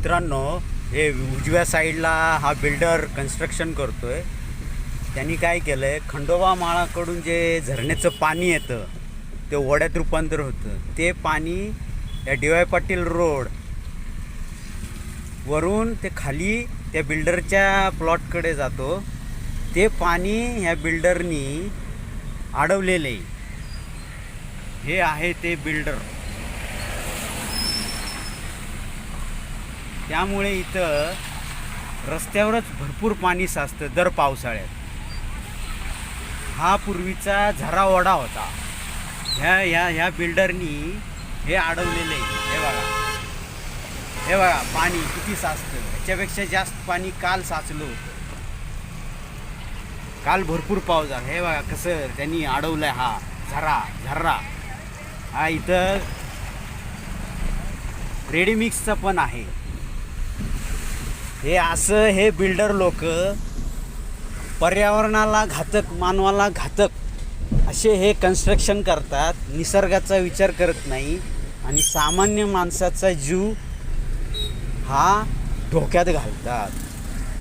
मित्रांनो, हे उजव्या साईडला हा बिल्डर कन्स्ट्रक्शन करतोय. त्यांनी काय केलं आहे, खंडोबा माळाकडून जे झरण्याचं पाणी येतं ते ओढ्यात रूपांतर होतं. ते पाणी या डी वाय पाटील रोड वरून ते खाली त्या बिल्डरच्या प्लॉटकडे जातो. ते पाणी ह्या बिल्डरनी अडवलेले. हे आहे ते बिल्डर. त्यामुळे इथं रस्त्यावरच भरपूर पाणी साचतं दर पावसाळ्यात. हा पूर्वीचा झरा ओढा होता. ह्या बिल्डरनी हे अडवलेलं आहे. हे बघा पाणी किती साचतं. ह्याच्यापेक्षा जास्त पाणी काल साचलं होतं. काल भरपूर पाऊस झाला. हे बघा कसं त्यांनी अडवलं आहे. हा झरा हा इथं रेडीमिक्सचा पण आहे. हे असं हे बिल्डर लोक पर्यावरणाला घातक, मानवाला घातक असे हे कन्स्ट्रक्शन करतात. निसर्गाचा विचार करत नाही आणि सामान्य माणसाचा जीव हा धोक्यात घालतात.